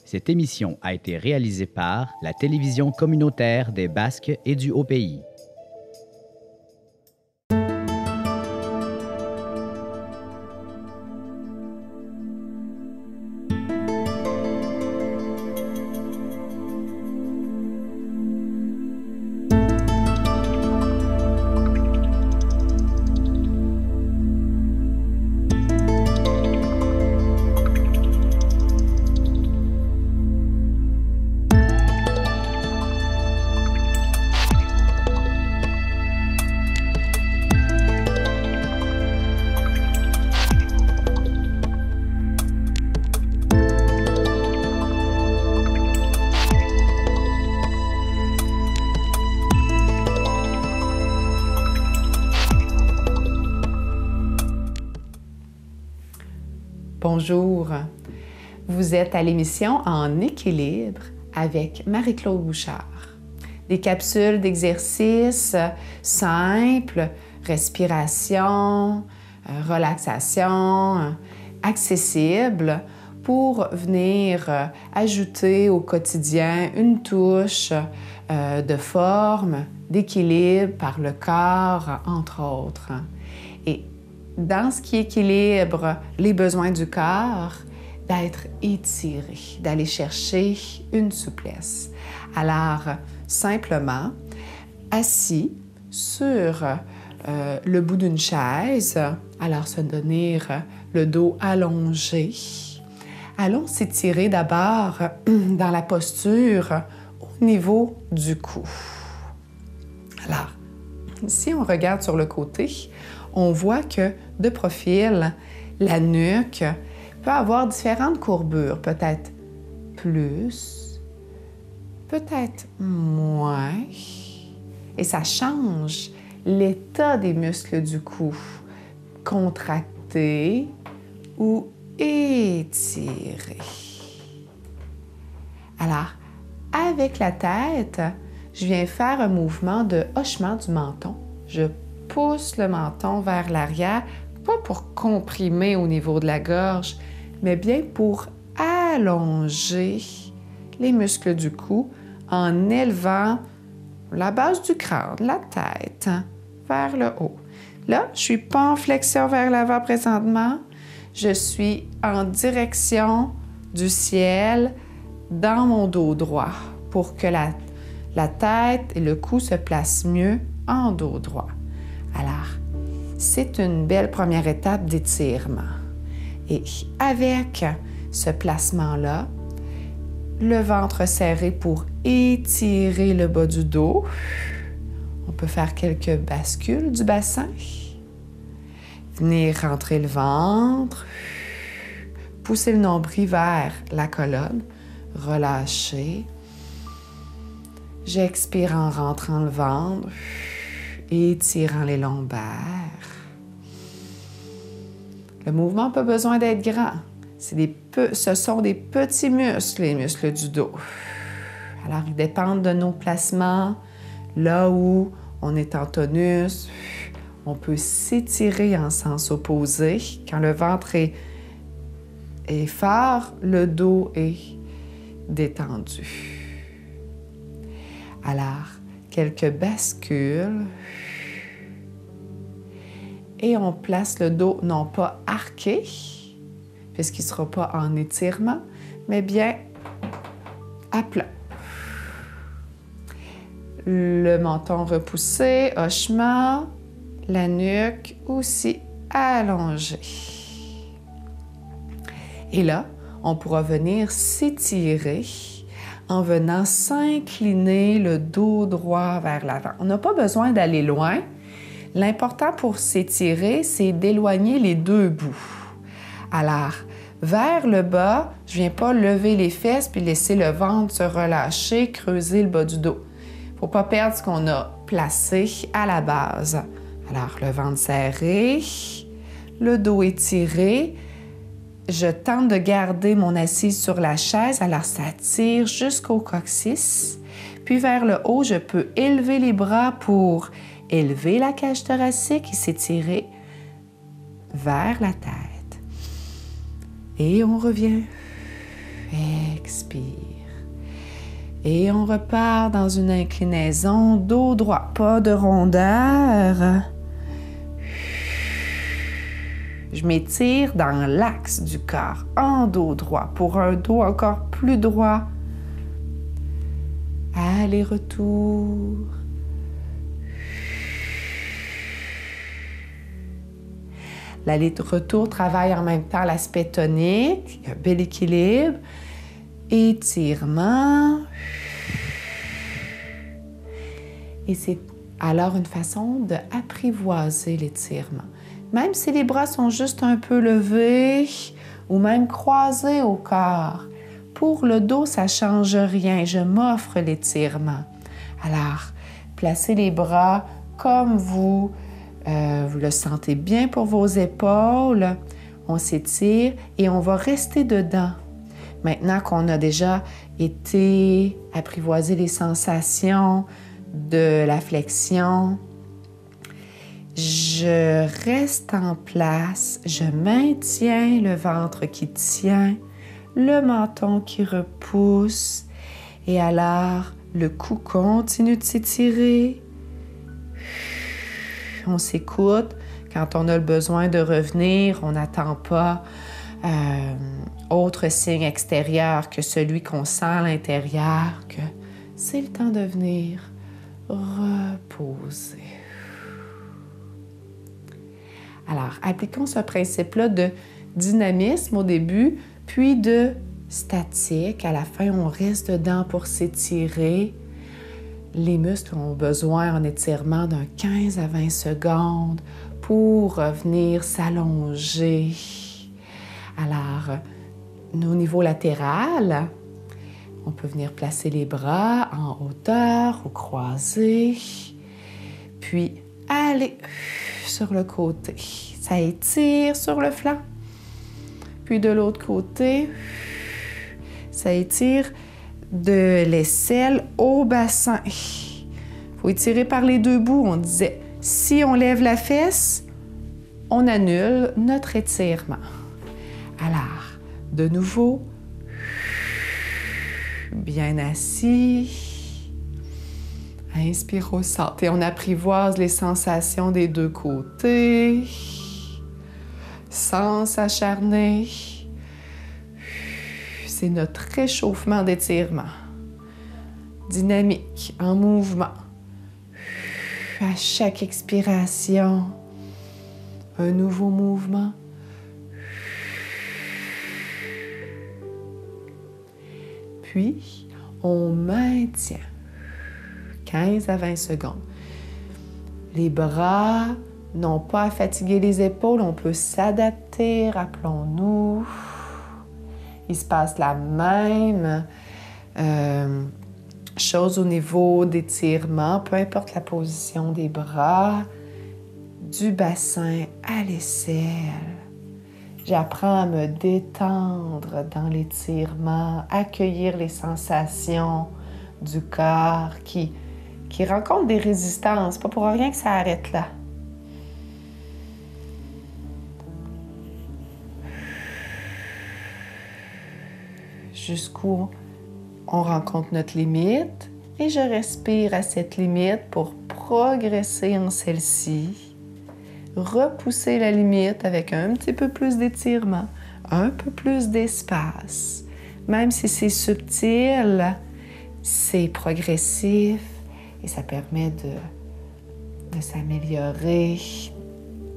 Cette émission a été réalisée par la télévision communautaire des Basques et du Haut-Pays. Bonjour, vous êtes à l'émission En équilibre avec Marie-Claude Bouchard. Des capsules d'exercices simples, respiration, relaxation, accessibles pour venir ajouter au quotidien une touche de forme, d'équilibre par le corps, entre autres. Et dans ce qui équilibre les besoins du corps, d'être étiré, d'aller chercher une souplesse. Alors, simplement, assis sur le bout d'une chaise, alors se donner le dos allongé. Allons s'étirer d'abord dans la posture au niveau du cou. Alors, si on regarde sur le côté, on voit que de profil, la nuque peut avoir différentes courbures, peut-être plus, peut-être moins. Et ça change l'état des muscles du cou, contractés ou étirés. Alors, avec la tête, je viens faire un mouvement de hochement du menton. Je pousse le menton vers l'arrière, pas pour comprimer au niveau de la gorge, mais bien pour allonger les muscles du cou en élevant la base du crâne, la tête, vers le haut. Là, je ne suis pas en flexion vers l'avant présentement, je suis en direction du ciel dans mon dos droit pour que la tête et le cou se placent mieux en dos droit. Alors, c'est une belle première étape d'étirement. Et avec ce placement-là, le ventre serré pour étirer le bas du dos. On peut faire quelques bascules du bassin. Venir rentrer le ventre. Pousser le nombril vers la colonne. Relâcher. J'expire en rentrant le ventre. Étirant les lombaires. Le mouvement n'a pas besoin d'être grand. Ce sont des petits muscles, les muscles du dos. Alors, ils dépendent de nos placements. Là où on est en tonus, on peut s'étirer en sens opposé. Quand le ventre est fort, le dos est détendu. Alors, quelques bascules. Et on place le dos non pas arqué, puisqu'il ne sera pas en étirement, mais bien à plat. Le menton repoussé, hochement, la nuque aussi allongée. Et là, on pourra venir s'étirer en venant s'incliner le dos droit vers l'avant. On n'a pas besoin d'aller loin. L'important pour s'étirer, c'est d'éloigner les deux bouts. Alors, vers le bas, je ne viens pas lever les fesses puis laisser le ventre se relâcher, creuser le bas du dos. Il ne faut pas perdre ce qu'on a placé à la base. Alors, le ventre serré, le dos étiré. Je tente de garder mon assise sur la chaise, alors ça tire jusqu'au coccyx. Puis vers le haut, je peux élever les bras pour élever la cage thoracique et s'étirer vers la tête. Et on revient. Expire. Et on repart dans une inclinaison dos droit, pas de rondeur. Je m'étire dans l'axe du corps, en dos droit, pour un dos encore plus droit. Aller-retour. L'aller-retour travaille en même temps l'aspect tonique, un bel équilibre. Étirement. Et c'est alors une façon d'apprivoiser l'étirement. Même si les bras sont juste un peu levés ou même croisés au corps, pour le dos, ça ne change rien. Je m'offre l'étirement. Alors, placez les bras comme vous le sentez bien pour vos épaules. On s'étire et on va rester dedans. Maintenant qu'on a déjà été apprivoiser les sensations de la flexion, je reste en place, je maintiens le ventre qui tient, le menton qui repousse, et alors le cou continue de s'étirer. On s'écoute. Quand on a le besoin de revenir, on n'attend pas autre signe extérieur que celui qu'on sent à l'intérieur, que c'est le temps de venir reposer. Alors, appliquons ce principe-là de dynamisme au début, puis de statique. À la fin, on reste dedans pour s'étirer. Les muscles ont besoin en étirement d'un 15 à 20 secondes pour revenir s'allonger. Alors, au niveau latéral, on peut venir placer les bras en hauteur ou croisés, puis aller sur le côté. Ça étire sur le flanc. Puis de l'autre côté, ça étire de l'aisselle au bassin. Il faut étirer par les deux bouts. On disait, si on lève la fesse, on annule notre étirement. Alors, de nouveau, bien assis. Inspire au centre et on apprivoise les sensations des deux côtés, sans s'acharner. C'est notre réchauffement d'étirement. Dynamique, en mouvement. À chaque expiration, un nouveau mouvement. Puis, on maintient 15 à 20 secondes. Les bras n'ont pas à fatiguer les épaules, on peut s'adapter, rappelons-nous. Il se passe la même chose au niveau d'étirement, peu importe la position des bras, du bassin à l'aisselle. J'apprends à me détendre dans l'étirement, accueillir les sensations du corps qui rencontrent des résistances. Pas pour rien que ça arrête là. Jusqu'où on rencontre notre limite et je respire à cette limite pour progresser en celle-ci. Repousser la limite avec un petit peu plus d'étirement, un peu plus d'espace. Même si c'est subtil, c'est progressif et ça permet de s'améliorer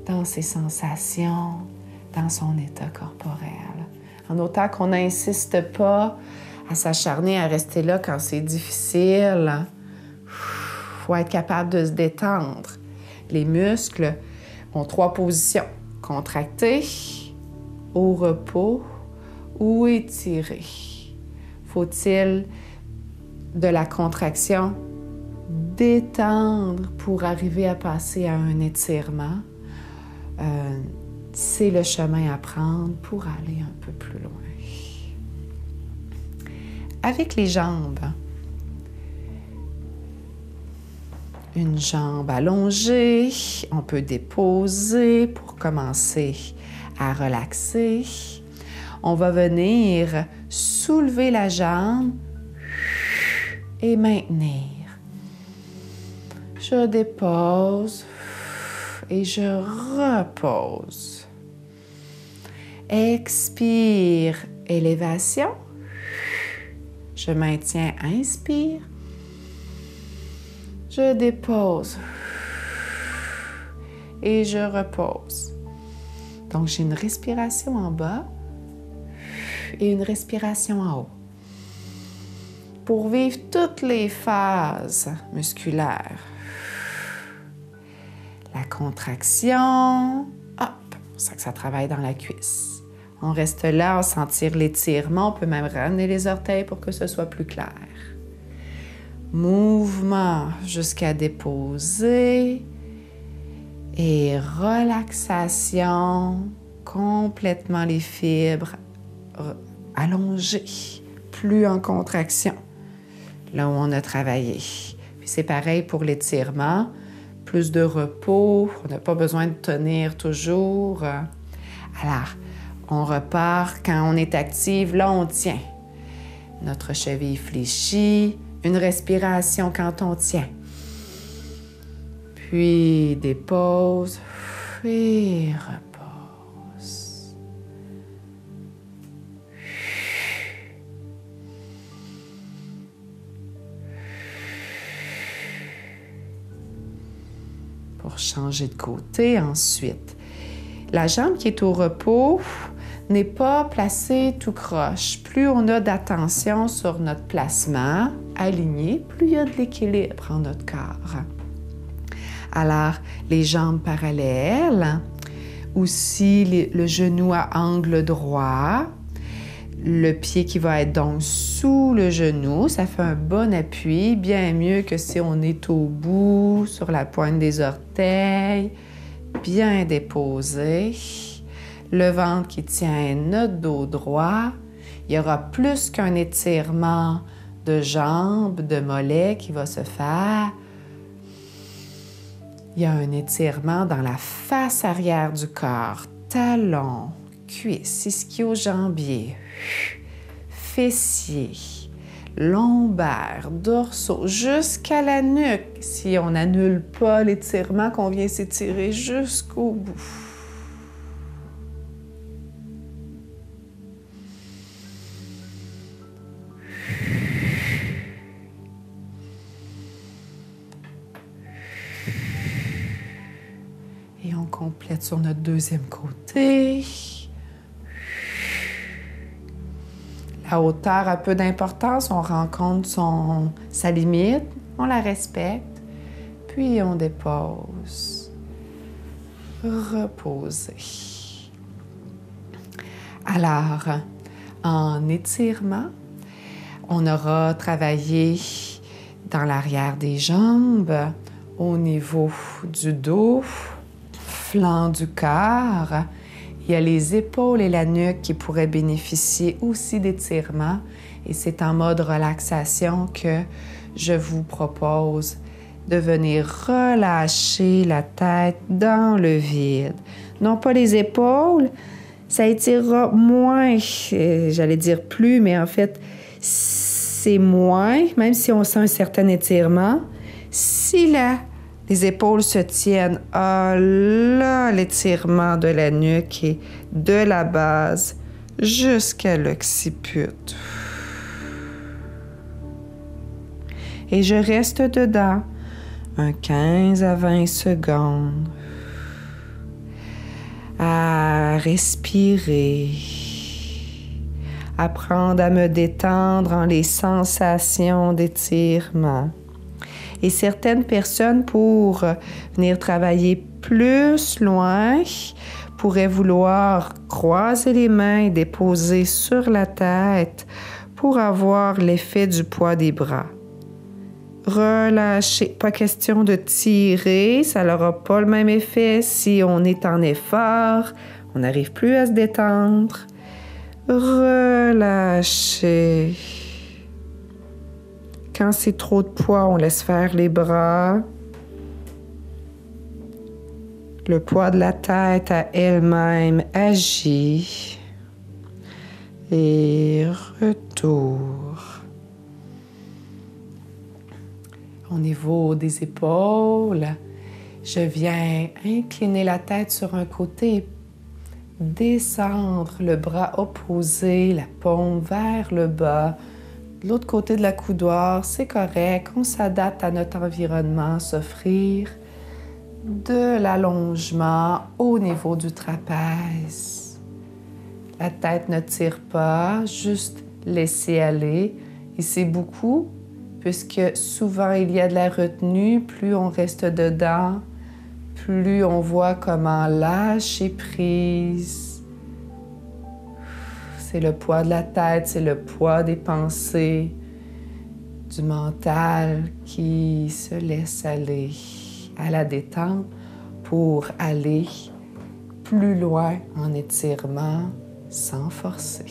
dans ses sensations, dans son état corporel. En autant qu'on n'insiste pas à s'acharner, à rester là quand c'est difficile, il faut être capable de se détendre. Les muscles ont 3 positions. Contracter, au repos ou étirer. Faut-il de la contraction détendre pour arriver à passer à un étirement? C'est le chemin à prendre pour aller un peu plus loin. Avec les jambes, une jambe allongée, on peut déposer pour commencer à relaxer. On va venir soulever la jambe et maintenir. Je dépose et je repose. Expire, élévation. Je maintiens, inspire. Je dépose et je repose. Donc, j'ai une respiration en bas et une respiration en haut. Pour vivre toutes les phases musculaires. La contraction, hop, c'est ça que ça travaille dans la cuisse. On reste là, on sentir l'étirement, on peut même ramener les orteils pour que ce soit plus clair. Mouvement jusqu'à déposer et relaxation, complètement les fibres allongées, plus en contraction, là où on a travaillé. Puis c'est pareil pour l'étirement, plus de repos, on n'a pas besoin de tenir toujours. Alors, on repart quand on est active, là on tient. Notre cheville fléchit, une respiration quand on tient. Puis dépose, puis repose. Pour changer de côté ensuite. La jambe qui est au repos n'est pas placée tout croche. Plus on a d'attention sur notre placement aligné, plus il y a de l'équilibre en notre corps. Alors, les jambes parallèles, aussi le genou à angle droit, le pied qui va être donc sous le genou, ça fait un bon appui, bien mieux que si on est au bout, sur la pointe des orteils, bien déposé. Le ventre qui tient notre dos droit. Il y aura plus qu'un étirement de jambes, de mollets qui va se faire. Il y a un étirement dans la face arrière du corps, talons, cuisses, ischio-jambiers, fessiers, lombaires, dorsaux, jusqu'à la nuque, si on n'annule pas l'étirement, qu'on vient s'étirer jusqu'au bout. Et on complète sur notre deuxième côté. La hauteur a peu d'importance, on rencontre sa limite, on la respecte, puis on dépose. Reposer. Alors, en étirement, on aura travaillé dans l'arrière des jambes, au niveau du dos, flanc du corps. Il y a les épaules et la nuque qui pourraient bénéficier aussi d'étirement. Et c'est en mode relaxation que je vous propose de venir relâcher la tête dans le vide. Non pas les épaules, ça étirera moins, j'allais dire plus, mais en fait, c'est moins, même si on sent un certain étirement. Si les épaules se tiennent, là, l'étirement de la nuque et de la base jusqu'à l'occiput. Et je reste dedans un 15 à 20 secondes à respirer, apprendre à me détendre en les sensations d'étirement. Et certaines personnes, pour venir travailler plus loin, pourraient vouloir croiser les mains et déposer sur la tête pour avoir l'effet du poids des bras. Relâchez, pas question de tirer, ça n'aura pas le même effet si on est en effort, on n'arrive plus à se détendre. Relâchez. Quand c'est trop de poids, on laisse faire les bras. Le poids de la tête à elle-même agit. et retour. Au niveau des épaules, je viens incliner la tête sur un côté, descendre le bras opposé, la paume vers le bas. De l'autre côté de la coudoir, c'est correct, on s'adapte à notre environnement, s'offrir de l'allongement au niveau du trapèze. La tête ne tire pas, juste laisser aller. Et c'est beaucoup, puisque souvent il y a de la retenue, plus on reste dedans, plus on voit comment lâcher prise. C'est le poids de la tête, c'est le poids des pensées, du mental qui se laisse aller à la détente pour aller plus loin en étirement sans forcer.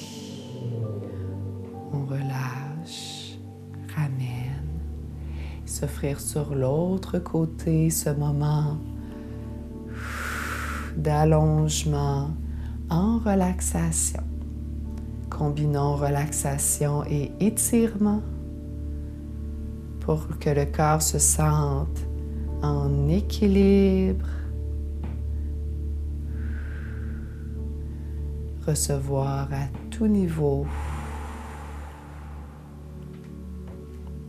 On relâche, ramène, s'offrir sur l'autre côté ce moment d'allongement en relaxation. Combinons relaxation et étirement pour que le corps se sente en équilibre. Recevoir à tout niveau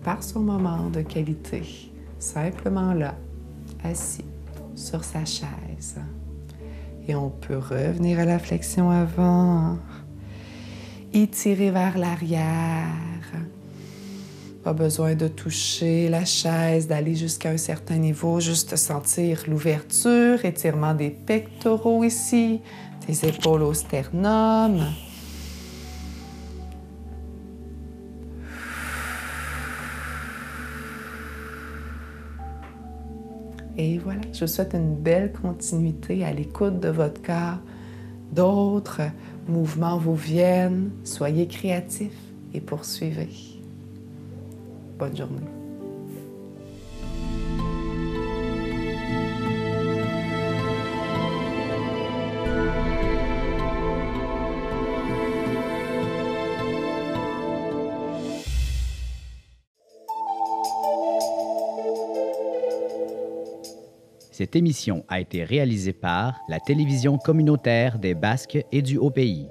par son moment de qualité, simplement là, assis sur sa chaise. Et on peut revenir à la flexion avant, étirer vers l'arrière. Pas besoin de toucher la chaise, d'aller jusqu'à un certain niveau, juste sentir l'ouverture, étirement des pectoraux ici, des épaules au sternum. Et voilà, je vous souhaite une belle continuité à l'écoute de votre corps. D'autres mouvements vous viennent. Soyez créatifs et poursuivez. Bonne journée. Cette émission a été réalisée par la télévision communautaire des Basques et du Haut-Pays.